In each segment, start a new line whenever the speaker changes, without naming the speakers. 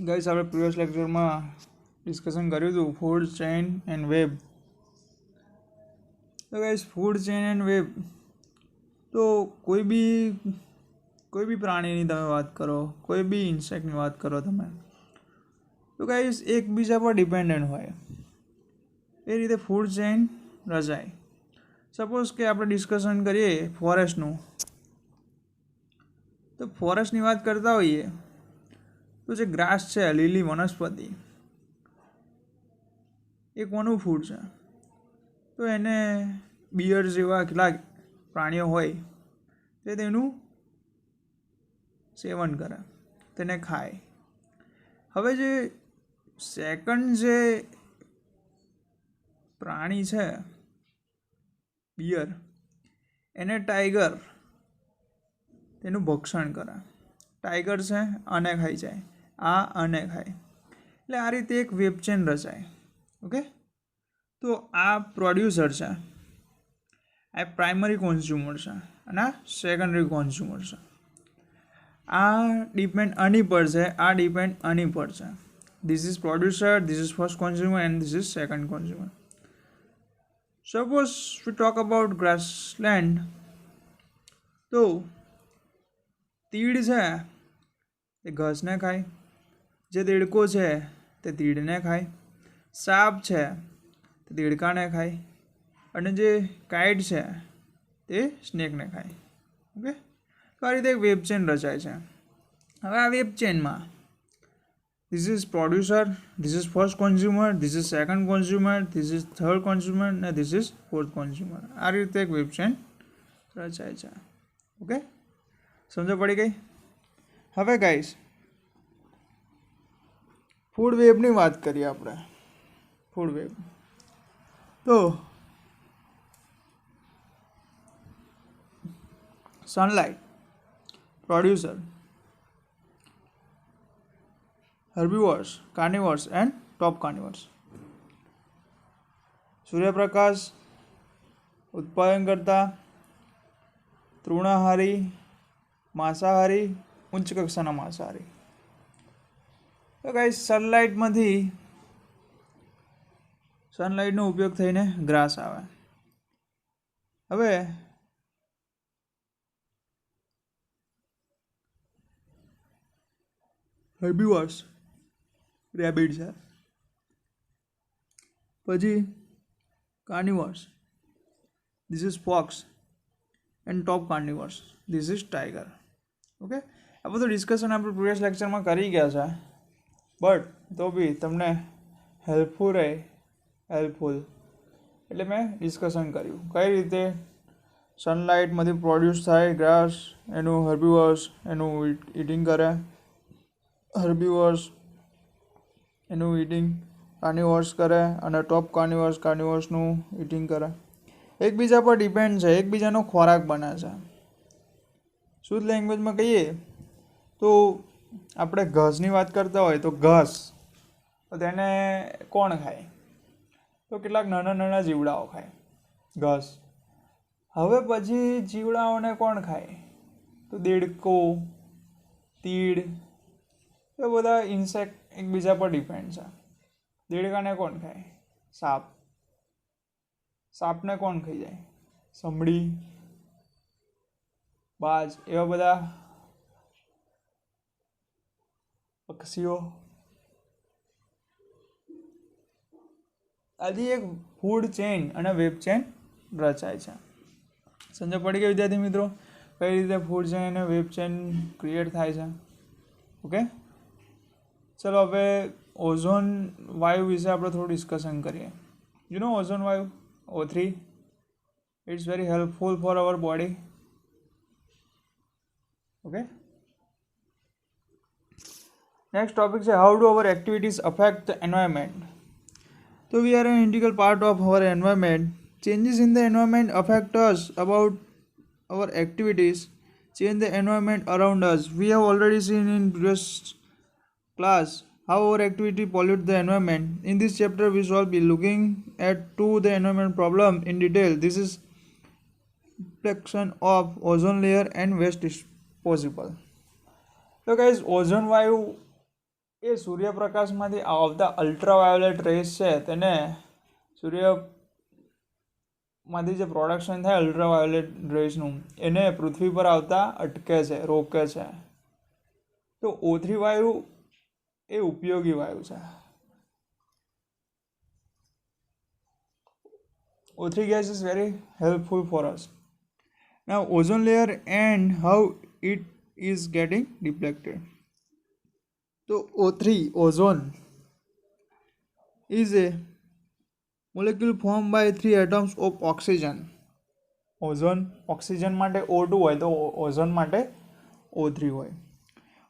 Guys આપણે previous લેક્ચરમાં discussion કર્યું હતું ફૂડ ચેઇન એન્ડ વેબ. તો guys food chain and web તો કોઈ બી પ્રાણીની તમે વાત કરો, કોઈ બી ઇન્સેક્ટની વાત કરો તમે, તો ગાઈસ એકબીજા પર ડિપેન્ડન્ટ હોય. એ રીતે ફૂડ ચેઇન રચાય. સપોઝ કે આપણે ડિસ્કશન કરીએ ફોરેસ્ટનું, તો ફોરેસ્ટની વાત કરતા હોઈએ તો જે ગ્રાસ છે, લીલી વનસ્પતિ, એ કોનું ફૂડ છે? તો એને બિયર જેવા કેટલાક પ્રાણીઓ હોય તે તેનું સેવન કરે, તેને ખાય. હવે જે સેકન્ડ જે પ્રાણી છે બિયર, એને ટાઈગર તેનું ભક્ષણ કરે. ટાઈગર છે આને ખાઈ જાય, આ આને ખાય, એટલે આ રીતે એક વેબ ચેન રચાય. ઓકે, તો આ પ્રોડ્યુસર છે, આ પ્રાઇમરી કોન્ઝ્યુમર છે અને આ સેકન્ડરી કોન્ઝ્યુમર છે. આ ડિપેન્ડ આની પર છે, આ ડિપેન્ડ આની પર છે. This is producer, this is first consumer and this is second consumer. Suppose we talk about grassland, તો તીડ છે તે ઘાસને ખાય, જે દેડકો છે તે તીડને ખાય, સાપ છે તે દેડકાને ખાય, અને જે કાઇટ છે તે સ્નેકને ખાય. ઓકે, તો આ રીતે એક વેબ ચેન રચાય છે. હવે આ વેબ ચેનમાં this is producer, this is first consumer, this is second consumer, this is third consumer અને ધીસ ઇઝ ફોર્થ કોન્ઝ્યુમર. આ રીતે એક વેબ ચેન રચાય છે. ઓકે, સમજ પડી ગઈ? હવે ગાઈસ ફૂડ વેબની વાત કરીએ આપણે. ફૂડ વેબ તો sunlight producer, herbivores, carnivores and top carnivores. સૂર્યપ્રકાશ ઉત્પાદન કરતા, તૃણાહારી, માંસાહારી, ઉચ્ચ કક્ષાના માંસાહારી. તો ગાઈસ સનલાઇટનો ઉપયોગ થઈને ગ્રાસ આવે. હવે herbivores રેબિટ છે, પછી carnivores, this is fox and top carnivores, this is tiger. Okay, આ બધું ડિસ્કશન આપણે પ્રીવિયસ લેક્ચરમાં કરી ગયા છે, બટ તો બી તમને હેલ્પફુલ એટલે મેં ડિસ્કશન કર્યું કઈ રીતે સનલાઇટમાંથી પ્રોડ્યુસ થાય ગ્રાસ, એનું હર્બિવર્સ એનું ઇટિંગ કરે, હર્બિવર્સ એનું ઇટિંગ કાર્નિવર્સ કરે, અને ટોપ કાર્નિવર્સનું ઇટિંગ કરે. એકબીજા પર ડિપેન્ડ છે, એકબીજાનો ખોરાક બને છે. શુદ્ધ લેંગ્વેજમાં કહીએ તો આપણે ઘાસની વાત કરતા હોય તો ઘાસ, તો તેને કોણ ખાય? તો કેટલાક નાના નાના જીવડાઓ ખાય ઘાસ. હવે પછી જીવડાઓને કોણ ખાય? તો દેડકો, તીડ, એ બધા ઇન્સેક્ટ એકબીજા પર ડિપેન્ડ છે. દેડકાને કોણ ખાય? સાપ. સાપને કોણ ખાઈ જાય? સમડી, બાજ, એવા બધા પક્ષીઓ. આથી એક ફૂડ ચેઇન અને વેબ ચેઇન રચાય છે. સમજ પડી ગઈ વિદ્યાર્થી મિત્રો કઈ રીતે ફૂડ ચેઇન અને વેબ ચેઇન ક્રિએટ થાય છે? ઓકે, ચલો હવે ઓઝોન વાયુ વિશે આપણે થોડું ડિસ્કશન કરીએ. યુ નો ઓઝોન વાયુ, O3, it's very helpful for our body. Okay, next topic છે how do our activities affect the environment. So we are an integral part of our environment. Changes in the environment affect us about our activities, change the environment around us. We have already seen in previous class how our activity pollute the environment. In this chapter we shall be looking at the environment problem in detail. This is reflection of ozone layer and waste disposal. So guys, ozone વાયુ એ સૂર્યપ્રકાશમાંથી આવતા ultraviolet race છે તેને સૂર્યમાંથી જે production થાય ultraviolet રેસનું એને પૃથ્વી પર આવતા અટકે છે, રોકે છે. તો O3 વાયુ એ ઉપયોગી વાયુ છે. O3 gas is very helpful for us. Now, ozone layer and how it is getting depleted. So, O3, ozone, is a molecule formed by 3 atoms of oxygen. Ozone, oxygen માટે O2 હોય તો ozone માટે O3 હોય.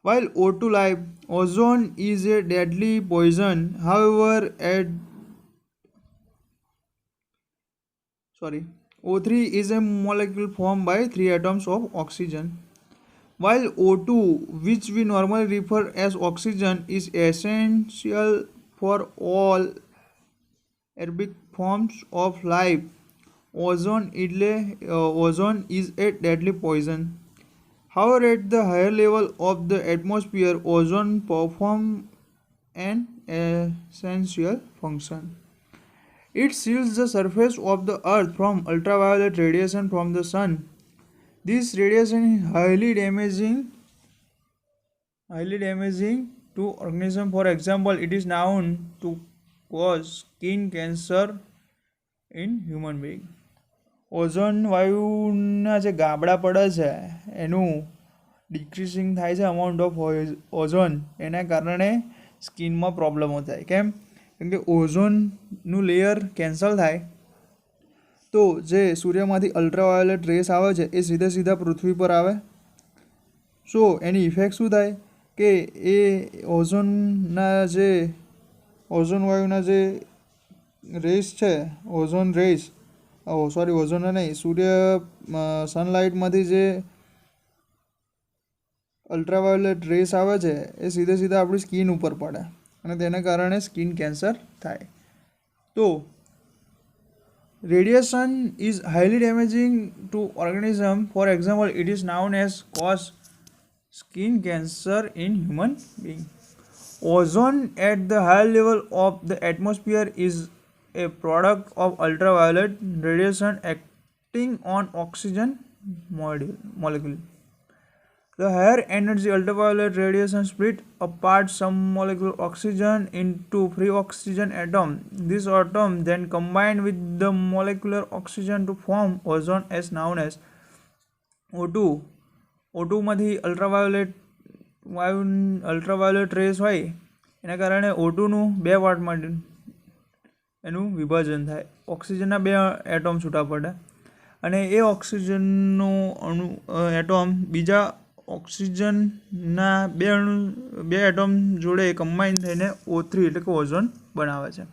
While O2 live, ozone is a deadly poison. However, O3 is a molecule formed by 3 atoms of oxygen. While O2, which we normally refer as oxygen, is essential for all aerobic forms of life, ozone is a deadly poison. However, at the higher level of the atmosphere, ozone performs an essential function. It shields the surface of the earth from ultraviolet radiation from the sun. This radiation is highly damaging to organisms. For example, it is known to cause skin cancer in human being. Ozone વાયુના જે ગાબડા પડે છે એનું ડિક્રીઝિંગ થાય છે amount of ozone, એના કારણે સ્કિનમાં પ્રોબ્લેમો થાય. કેમ કે ઓઝોનનું લેયર કેન્સલ થાય તો જે સૂર્યમાંથી અલ્ટ્રાવાયોલેટ રેસ આવે છે એ સીધા પૃથ્વી પર આવે. સો એની ઇફેક્ટ શું થાય કે એ ઓઝોન વાયુના જે રેસ છે, ઓઝોન નહીં, સનલાઇટમાંથી જે અલ્ટ્રાવાયોલેટ રેસ આવે છે એ સીધા આપણી સ્કિન ઉપર પડે અને તેના કારણે સ્કિન કેન્સર થાય. તો radiation is highly damaging to organism. For example, it is known as cause skin cancer in human being. Ozone at the higher level of the atmosphere is a product of ultraviolet radiation acting on oxygen molecule. The higher energy ultraviolet radiation split apart some molecule oxygen into free oxygen atom. This atom then combine with the molecular oxygen to form ozone as known as O2. O2 માંથી ultraviolet race હોય એના કારણે O2નું 2 પાર્ટમાં એનું વિભાજન થાય. ઓક્સિજનના 2 atom છૂટા પડે અને એ ઓક્સિજનનું એટમ બીજા ઓક્સિજનના 2 એટમ જોડે કમ્બાઈન થઈને O3 એટલે કે ઓઝોન બનાવે છે.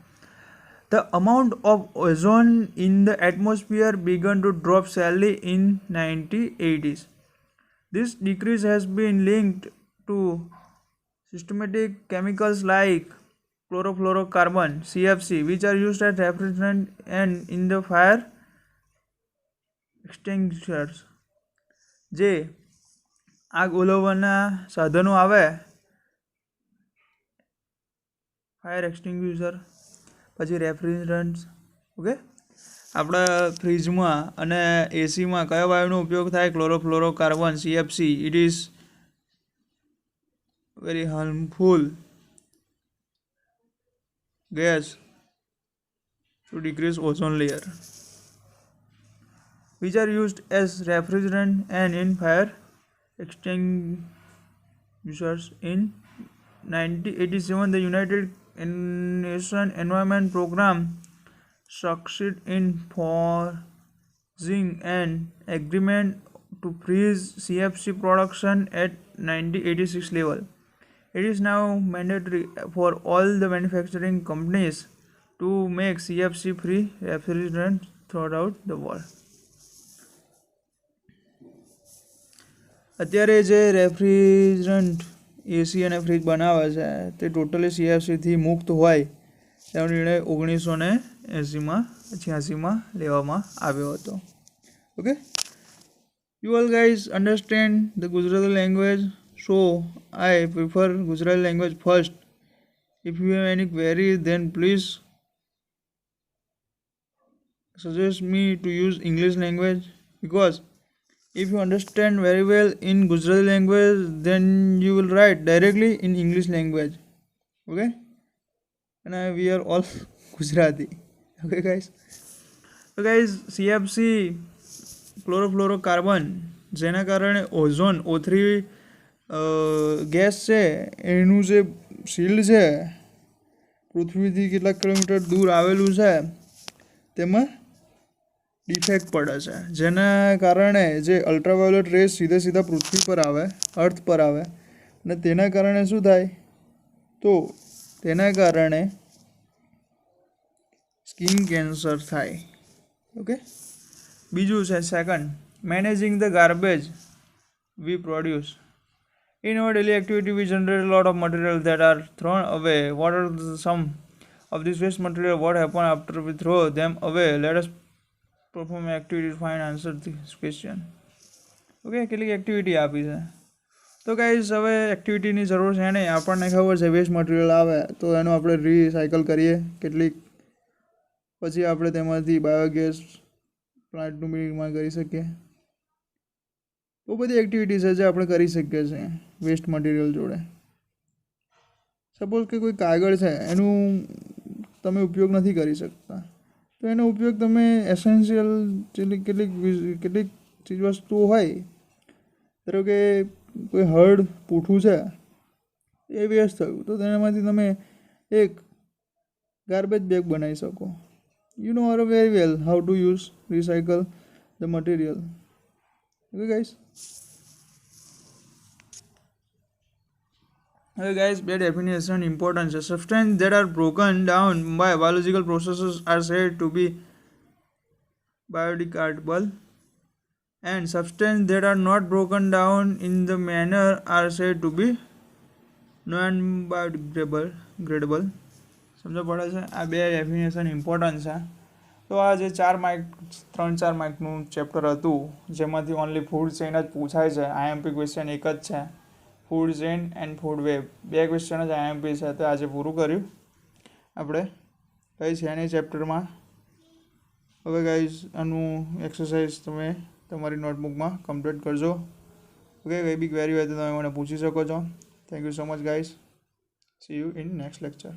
The amount of ozone in the atmosphere began to drop sharply in 1980s. This decrease has been linked to systematic chemicals like chlorofluorocarbon (CFC), which are used as refrigerant and in the fire extinguishers. જે આગ ઓલવવાના સાધનો આવે, fire extinguisher, પછી રેફ્રિજરન્ટ્સ. Okay, આપણા ફ્રીજમાં અને એસીમાં કયા વાયુનો ઉપયોગ થાય? Chlorofluorocarbon, CFC. It is very harmful gas to decrease ozone layer, which are used as refrigerant and in fire extinguishers. In 1987, the United Nations Environment Programme succeeded in forging an agreement to freeze CFC production at 1986 level. It is now mandatory for all the manufacturing companies to make CFC-free refrigerants throughout the world. અત્યારે જે refrigerant એસી અને fridge બનાવે છે તે totally CFCથી મુક્ત હોય તેનો નિર્ણય 1986માં લેવામાં આવ્યો હતો. Okay, you all guys understand the Gujarati language, so I prefer Gujarati language first If you have any query, then please suggest me to use English language, because if you understand very well in Gujarati language, then you will write directly in English language. Okay, and we are all Gujarati. Okay, guys. So guys, CFC chlorofluorocarbon, જેના કારણે ozone O3 gas છે એનું જે shield છે પૃથ્વીથી કેટલાક kilometre દૂર આવેલું છે તેમાં ડિફેક્ટ પડે છે, જેના કારણે જે અલ્ટ્રાવાયોલેટ રેસ સીધે સીધા પૃથ્વી પર આવે, અર્થ પર આવે, અને તેના કારણે શું થાય, તો તેના કારણે સ્કિન કેન્સર થાય. ઓકે, બીજું છે second, managing the garbage we produce. In our daily activity, we generate a lot of material that are thrown away. What are some of this waste material? What happens after we throw them away? Let us perform activity to find answer this question. Okay, કેટલીક activity આપી છે. તો guys હવે એક્ટિવિટીની જરૂર છે નહીં, આપણને ખબર છે વેસ્ટ મટીરિયલ આવે તો એનું આપણે રિસાયકલ કરીએ, કેટલીક પછી આપણે તેમાંથી બાયોગેસ પ્લાન્ટનું નિર્માણ કરી શકીએ. બહુ બધી એક્ટિવિટી છે જે આપણે કરી શકીએ છીએ વેસ્ટ મટીરિયલ જોડે. સપોઝ કે કોઈ કાગળ છે એનું તમે ઉપયોગ નથી કરી શકતા, તો એનો ઉપયોગ તમે એસેન્શિયલ કેટલીક ચીજ વસ્તુઓ હોય, ધારો કે કોઈ હળ પૂઠું છે એ વેસ્ટ થયું, તો તેનામાંથી તમે એક ગાર્બેજ બેગ બનાવી શકો. You know very well how to use recycle the material. Okay guys. Okay guys, by definition importance, substances that are broken down by biological processes are said to be biodegradable, and substances that are not broken down in the manner are said to be non-biodegradable. સમજ પડે છે? આ બે definition important છે. તો આ જે 3-4 માર્કનું chapter હતું, જેમાંથી ઓનલી ફૂડ ચેઇન જ પૂછાય છે. આઈએમપી ક્વેશ્ચન એક જ છે, food chain and food web, 2 question જ આઈએમપી છે. તો આજે પૂરું કર્યું આપણે, કંઈ છે નહીં ચેપ્ટરમાં. હવે ગાઈઝ આનું એક્સરસાઇઝ તમે તમારી નોટબુકમાં કમ્પ્લીટ કરજો. ઓકે, કંઈ બી ક્વેરી હોય તો તમે મને પૂછી શકો છો. Thank you so much guys. C you in next lecture.